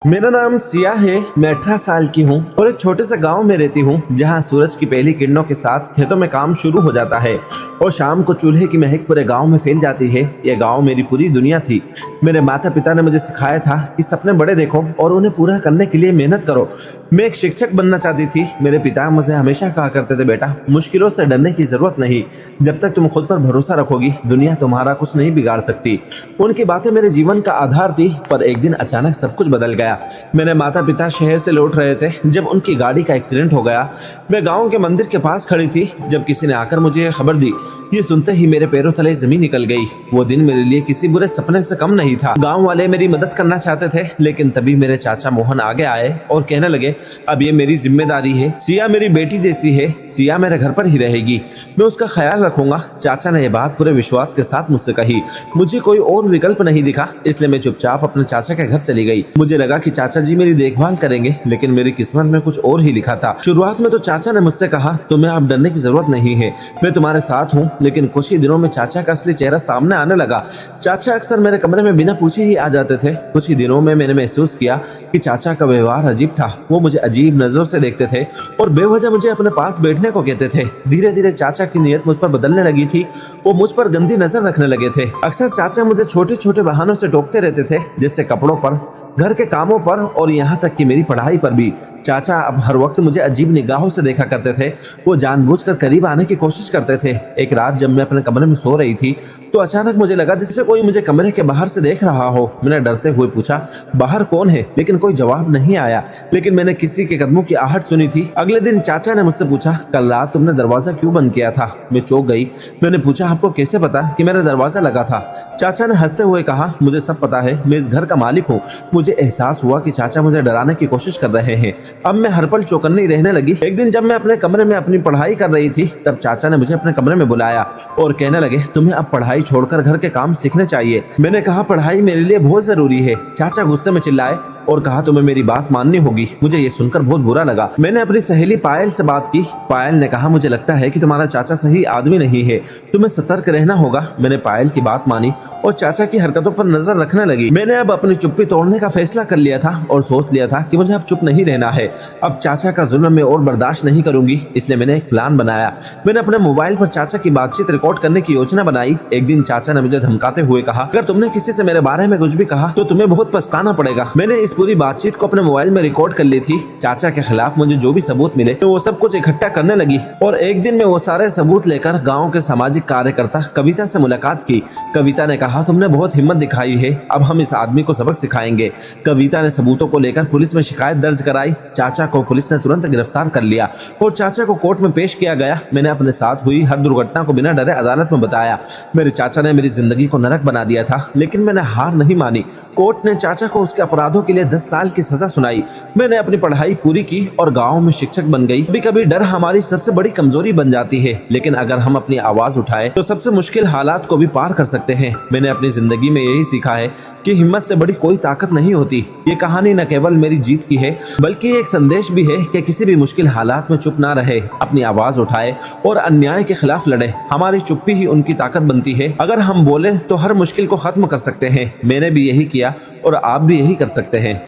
मेरा नाम सिया है। मैं 18 साल की हूँ और एक छोटे से गांव में रहती हूँ जहाँ सूरज की पहली किरणों के साथ खेतों में काम शुरू हो जाता है और शाम को चूल्हे की महक पूरे गांव में फैल जाती है। यह गांव मेरी पूरी दुनिया थी। मेरे माता पिता ने मुझे सिखाया था कि सपने बड़े देखो और उन्हें पूरा करने के लिए मेहनत करो। मैं एक शिक्षक बनना चाहती थी। मेरे पिता मुझे हमेशा कहा करते थे, बेटा मुश्किलों से डरने की जरूरत नहीं, जब तक तुम खुद पर भरोसा रखोगी दुनिया तुम्हारा कुछ नहीं बिगाड़ सकती। उनकी बातें मेरे जीवन का आधार थी। पर एक दिन अचानक सब कुछ बदल गया। मेरे माता पिता शहर से लौट रहे थे जब उनकी गाड़ी का एक्सीडेंट हो गया। मैं गांव के मंदिर के पास खड़ी थी जब किसी ने आकर मुझे यह खबर दी। ये सुनते ही मेरे पैरों तले जमीन निकल गई। वो दिन मेरे लिए किसी बुरे सपने से कम नहीं था। गांव वाले मेरी मदद करना चाहते थे, लेकिन तभी मेरे चाचा मोहन आगे आए और कहने लगे, अब ये मेरी जिम्मेदारी है। सिया मेरी बेटी जैसी है, सिया मेरे घर पर ही रहेगी, मैं उसका ख्याल रखूंगा। चाचा ने यह बात पूरे विश्वास के साथ मुझसे कही। मुझे कोई और विकल्प नहीं दिखा, इसलिए मैं चुपचाप अपने चाचा के घर चली गई। मुझे लगा कि चाचा जी मेरी देखभाल करेंगे, लेकिन मेरी किस्मत में कुछ और ही लिखा था। शुरुआत में तो चाचा ने मुझसे कहा, तुम्हें अब डरने की जरूरत नहीं है, मैं तुम्हारे साथ हूँ। लेकिन कुछ ही दिनों में चाचा का असली चेहरा सामने आने लगा। चाचा अक्सर मेरे कमरे में बिना पूछे ही आ जाते थे। कुछ ही दिनों में मैंने महसूस किया कि चाचा का व्यवहार अजीब था। वो मुझे अजीब नजरों से देखते थे और बेवजह मुझे अपने पास बैठने को कहते थे। धीरे धीरे चाचा की नीयत मुझ पर बदलने लगी थी। वो मुझ पर गंदी नजर रखने लगे थे। अक्सर चाचा मुझे छोटे छोटे बहानों से टोकते रहते थे, जैसे कपड़ों पर, घर के कामों पर और यहाँ तक कि मेरी पढ़ाई पर भी। चाचा अब हर वक्त मुझे अजीब निगाहों से देखा करते थे। वो जानबूझकर करीब आने की कोशिश करते थे। एक रात जब मैं अपने कमरे में सो रही थी तो अचानक मुझे लगा जैसे कोई मुझे कमरे के बाहर से देख रहा हो। मैंने डरते हुए पूछा, बाहर कौन है? लेकिन कोई जवाब नहीं आया। लेकिन मैंने किसी के कदमों की आहट सुनी थी। अगले दिन चाचा ने मुझसे पूछा, कल रात तुमने दरवाजा क्यों बंद किया था? मैं चौंक गई। मैंने पूछा, आपको कैसे पता कि मेरा दरवाजा लगा था? चाचा ने हंसते हुए कहा, मुझे सब पता है, मैं इस घर का मालिक हूँ। मुझे एहसास हुआ कि चाचा मुझे डराने की कोशिश कर रहे हैं। अब मैं हर पल चौकन्नी रहने लगी। एक दिन जब मैं अपने कमरे में अपनी पढ़ाई कर रही थी तब चाचा ने मुझे अपने कमरे में बुलाया और कहने लगे, तुम्हें अब पढ़ाई छोड़कर घर के काम सीखने चाहिए। मैंने कहा, पढ़ाई मेरे लिए बहुत जरूरी है। चाचा गुस्से में चिल्लाए और कहा, तुम्हें मेरी बात माननी होगी। मुझे ये सुनकर बहुत बुरा लगा। मैंने अपनी सहेली पायल से बात की। पायल ने कहा, मुझे लगता है कि तुम्हारा चाचा सही आदमी नहीं है, तुम्हें सतर्क रहना होगा। मैंने पायल की बात मानी और चाचा की हरकतों पर नजर रखने लगी। मैंने अब अपनी चुप्पी तोड़ने का फैसला कर लिया था और सोच लिया था कि मुझे अब चुप नहीं रहना है। अब चाचा का जुल्म मैं और बर्दाश्त नहीं करूंगी, इसलिए मैंने एक प्लान बनाया। मैंने अपने मोबाइल पर चाचा की बातचीत रिकॉर्ड करने की योजना बनाई। एक दिन चाचा ने मुझे धमकाते हुए कहा, अगर तुमने किसी से मेरे बारे में कुछ भी कहा तो तुम्हें बहुत पछताना पड़ेगा। मैंने इस पूरी बातचीत को अपने मोबाइल में रिकॉर्ड कर ली थी। चाचा के खिलाफ मुझे जो भी सबूत मिले तो वो सब कुछ इकट्ठा करने लगी और एक दिन मैं वो सारे सबूत लेकर गांव के सामाजिक कार्यकर्ता कविता से मुलाकात की। कविता ने कहा, तुमने बहुत हिम्मत दिखाई है, अब हम इस आदमी को सबक सिखाएंगे। कविता ने सबूतों को लेकर पुलिस में शिकायत दर्ज कराई। चाचा को पुलिस ने तुरंत गिरफ्तार कर लिया और चाचा को कोर्ट में पेश किया गया। मैंने अपने साथ हुई हर दुर्घटना को बिना डरे अदालत में बताया। मेरे चाचा ने मेरी जिंदगी को नरक बना दिया था, लेकिन मैंने हार नहीं मानी। कोर्ट ने चाचा को उसके अपराधों के लिए 10 साल की सजा सुनाई। मैंने अपनी पढ़ाई पूरी की और गांव में शिक्षक बन गई। कभी कभी डर हमारी सबसे बड़ी कमजोरी बन जाती है, लेकिन अगर हम अपनी आवाज उठाए तो सबसे मुश्किल हालात को भी पार कर सकते हैं। मैंने अपनी जिंदगी में यही सीखा है कि हिम्मत से बड़ी कोई ताकत नहीं होती। ये कहानी न केवल मेरी जीत की है, बल्कि एक संदेश भी है कि किसी भी मुश्किल हालात में चुप ना रहे, अपनी आवाज उठाए और अन्याय के खिलाफ लड़े। हमारी चुप्पी ही उनकी ताकत बनती है। अगर हम बोले तो हर मुश्किल को खत्म कर सकते हैं। मैंने भी यही किया और आप भी यही कर सकते हैं।